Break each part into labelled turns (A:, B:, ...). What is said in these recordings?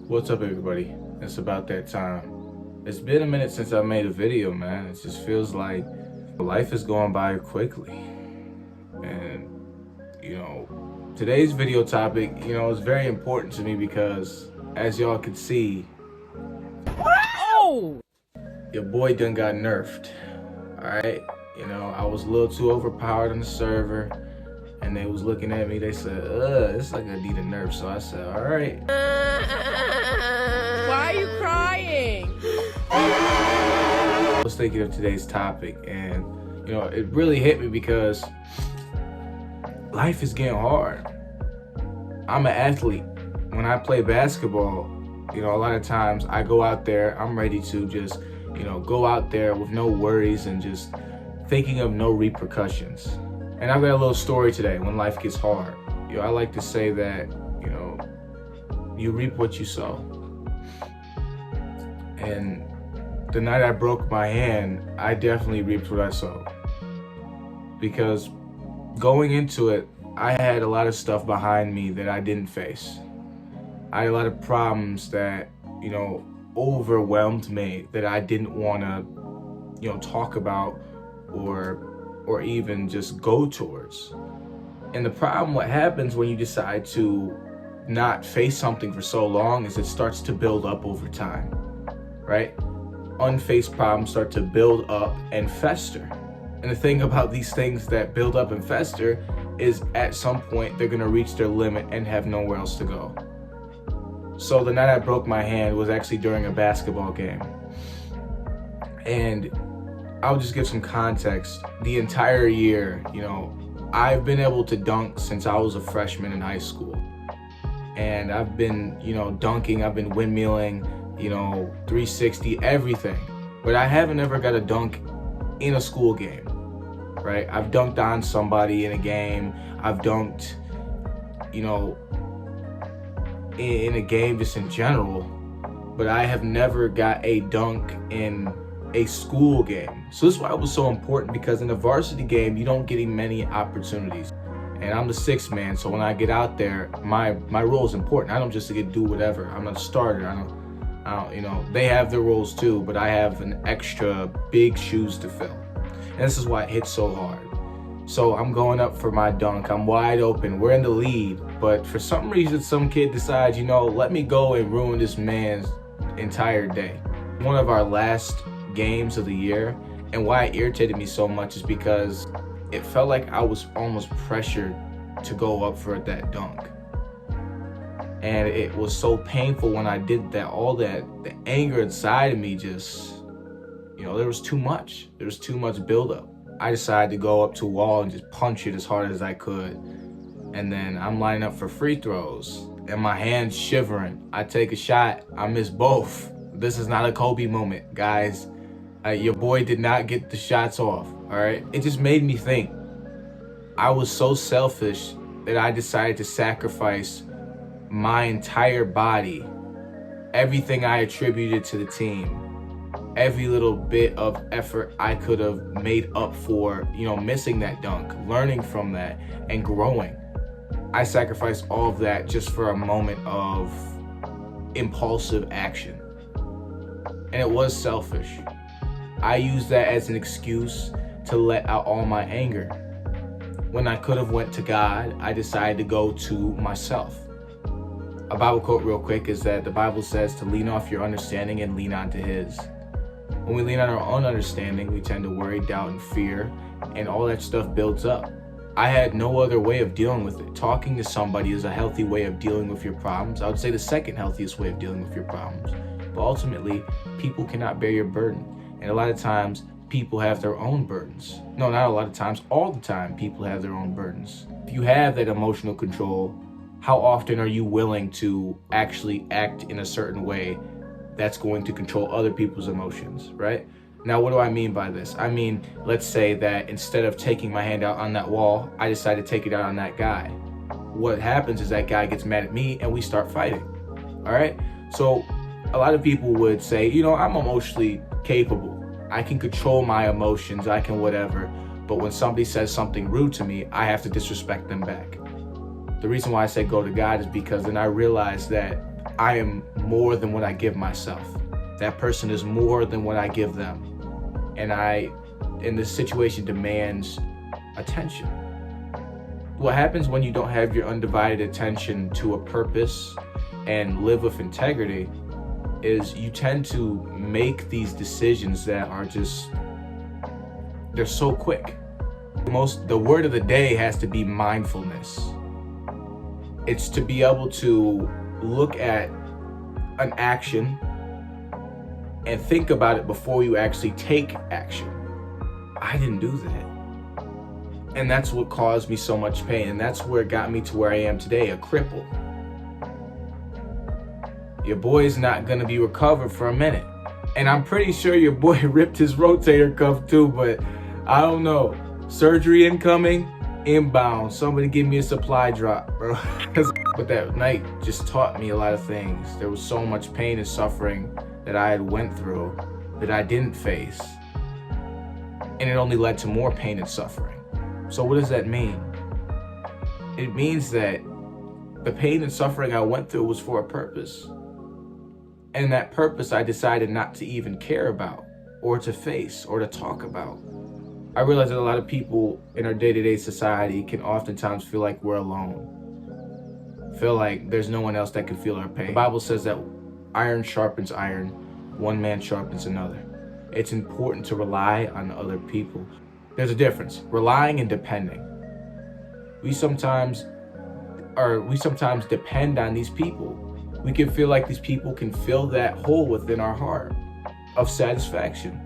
A: What's up, everybody? It's about that time. It's been a minute since I made a video, man. It just feels like life is going by quickly. And, today's video topic, is very important to me because, as y'all can see,
B: Oh!
A: your boy done got nerfed. Alright? I was a little too overpowered on the server, and they was looking at me. They said, it's like I need a nerf. So I said, alright.
B: Why are you crying?
A: I was thinking of today's topic, and it really hit me because life is getting hard. I'm an athlete. When I play basketball, a lot of times I go out there, I'm ready to just, go out there with no worries and just thinking of no repercussions. And I've got a little story today when life gets hard. I like to say that, you reap what you sow. And the night I broke my hand, I definitely reaped what I sowed. Because going into it, I had a lot of stuff behind me that I didn't face. I had a lot of problems that, overwhelmed me that I didn't want to, talk about or even just go towards. And the problem, what happens when you decide to not face something for so long, is it starts to build up over time, right? Unfaced problems start to build up and fester. And the thing about these things that build up and fester is at some point they're gonna reach their limit and have nowhere else to go. So the night I broke my hand was actually during a basketball game. And I'll just give some context. The entire year, I've been able to dunk since I was a freshman in high school. And I've been, dunking, I've been windmilling, 360, everything. But I haven't ever got a dunk in a school game, right? I've dunked on somebody in a game. I've dunked, in a game just in general. But I have never got a dunk in a school game. So this is why it was so important, because in a varsity game, you don't get many opportunities. And I'm the sixth man, so when I get out there, my role is important. I don't just get to do whatever. I'm not a starter. I don't, they have their roles too, but I have an extra big shoes to fill. And this is why it hits so hard. So I'm going up for my dunk. I'm wide open. We're in the lead, but for some reason, some kid decides, let me go and ruin this man's entire day. One of our last games of the year, and why it irritated me so much is because it felt like I was almost pressured to go up for that dunk. And it was so painful when I did that. All that, the anger inside of me just, there was too much. There was too much buildup. I decided to go up to a wall and just punch it as hard as I could. And then I'm lining up for free throws, and my hand's shivering. I take a shot, I miss both. This is not a Kobe moment, guys. Your boy did not get the shots off, all right? It just made me think. I was so selfish that I decided to sacrifice my entire body, everything I attributed to the team, every little bit of effort I could have made up for, missing that dunk, learning from that, and growing. I sacrificed all of that just for a moment of impulsive action. And it was selfish. I used that as an excuse to let out all my anger. When I could have went to God, I decided to go to myself. A Bible quote real quick is that the Bible says to lean off your understanding and lean onto His. When we lean on our own understanding, we tend to worry, doubt, and fear, and all that stuff builds up. I had no other way of dealing with it. Talking to somebody is a healthy way of dealing with your problems. I would say the second healthiest way of dealing with your problems. But ultimately, people cannot bear your burden. And a lot of times, people have their own burdens. No, not a lot of times. All the time, people have their own burdens. If you have that emotional control, how often are you willing to actually act in a certain way that's going to control other people's emotions, right? Now, what do I mean by this? I mean, let's say that instead of taking my hand out on that wall, I decide to take it out on that guy. What happens is that guy gets mad at me and we start fighting, all right? So a lot of people would say, I'm emotionally capable. I can control my emotions, I can whatever. But when somebody says something rude to me, I have to disrespect them back. The reason why I say go to God is because then I realize that I am more than what I give myself. That person is more than what I give them. And in this situation, demands attention. What happens when you don't have your undivided attention to a purpose and live with integrity is you tend to make these decisions that are they're so quick. The word of the day has to be mindfulness. It's to be able to look at an action and think about it before you actually take action. I didn't do that. And that's what caused me so much pain. And that's where it got me to where I am today, a cripple. Your boy's not gonna be recovered for a minute. And I'm pretty sure your boy ripped his rotator cuff too, but I don't know. Surgery incoming, inbound. Somebody give me a supply drop, bro. But that night just taught me a lot of things. There was so much pain and suffering that I had went through that I didn't face. And it only led to more pain and suffering. So what does that mean? It means that the pain and suffering I went through was for a purpose. And that purpose I decided not to even care about or to face or to talk about. I realize that a lot of people in our day-to-day society can oftentimes feel like we're alone. Feel like there's no one else that can feel our pain. The Bible says that iron sharpens iron, one man sharpens another. It's important to rely on other people. There's a difference, relying and depending. We sometimes depend on these people. We can feel like these people can fill that hole within our heart of satisfaction.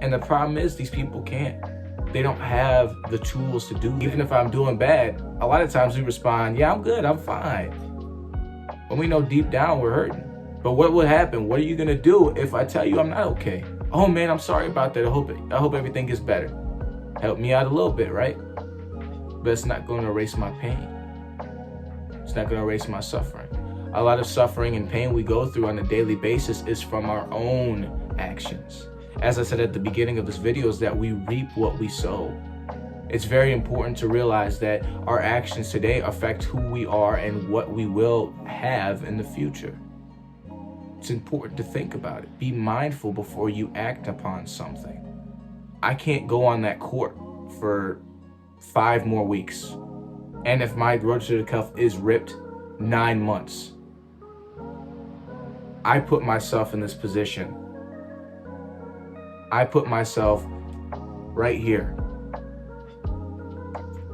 A: And the problem is these people can't. They don't have the tools to do it. Even if I'm doing bad, a lot of times we respond, yeah, I'm good, I'm fine. When we know deep down we're hurting. But what would happen? What are you gonna do if I tell you I'm not okay? Oh man, I'm sorry about that. I hope everything gets better. Help me out a little bit, right? But it's not gonna erase my pain. It's not gonna erase my suffering. A lot of suffering and pain we go through on a daily basis is from our own actions. As I said at the beginning of this video, is that we reap what we sow. It's very important to realize that our actions today affect who we are and what we will have in the future. It's important to think about it. Be mindful before you act upon something. I can't go on that court for 5 more weeks. And if my rotator cuff is ripped, 9 months. I put myself in this position. I put myself right here.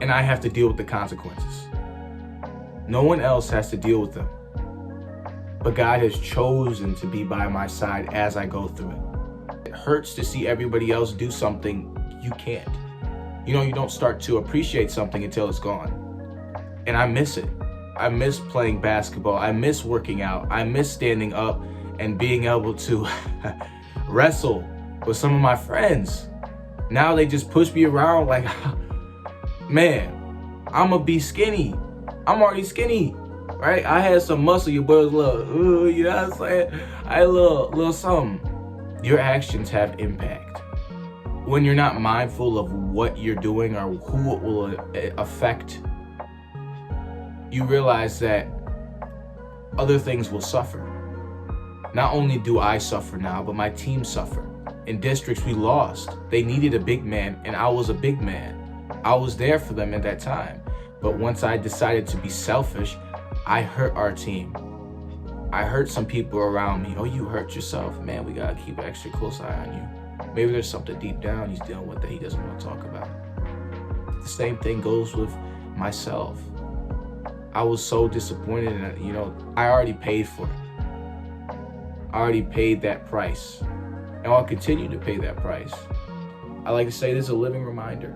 A: And I have to deal with the consequences. No one else has to deal with them. But God has chosen to be by my side as I go through it. It hurts to see everybody else do something you can't. You know, you don't start to appreciate something until it's gone. And I miss it. I miss playing basketball. I miss working out. I miss standing up and being able to wrestle with some of my friends. Now they just push me around like, man, I'ma be skinny. I'm already skinny, right? I had some muscle, your boy was little, you know what I'm saying? I had a little something. Your actions have impact. When you're not mindful of what you're doing or who it will affect, you realize that other things will suffer. Not only do I suffer now, but my team suffered. In districts we lost. They needed a big man, and I was a big man. I was there for them at that time. But once I decided to be selfish, I hurt our team. I hurt some people around me. Oh, you hurt yourself. Man, we gotta keep an extra close eye on you. Maybe there's something deep down he's dealing with that he doesn't want to talk about. The same thing goes with myself. I was so disappointed, and I already paid for it. I already paid that price, and I'll continue to pay that price. I like to say this is a living reminder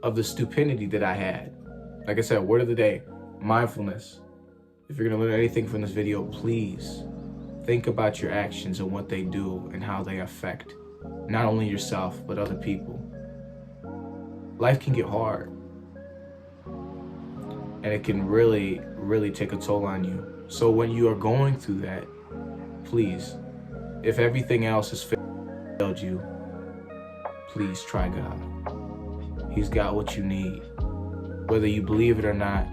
A: of the stupidity that I had. Like I said, word of the day, mindfulness. If you're gonna learn anything from this video, please think about your actions and what they do and how they affect not only yourself, but other people. Life can get hard. And it can really, really take a toll on you. So when you are going through that, please, if everything else has failed you, please try God. He's got what you need. Whether you believe it or not,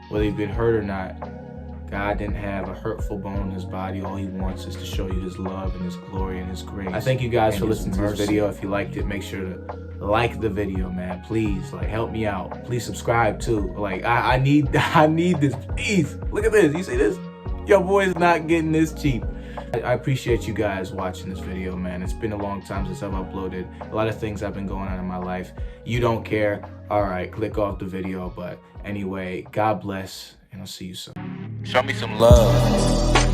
A: whether you've been hurt or not, God didn't have a hurtful bone in his body. All he wants is to show you his love and his glory and his grace. I thank you guys for listening to this video. If you liked it, make sure to like the video, man. Please, like, help me out. Please subscribe too. Like, I need this. Please, look at this. You see this? Your boy's not getting this cheap. I appreciate you guys watching this video, man. It's been a long time since I've uploaded. A lot of things have been going on in my life. You don't care. All right, click off the video. But anyway, God bless, and I'll see you soon. Show me some love.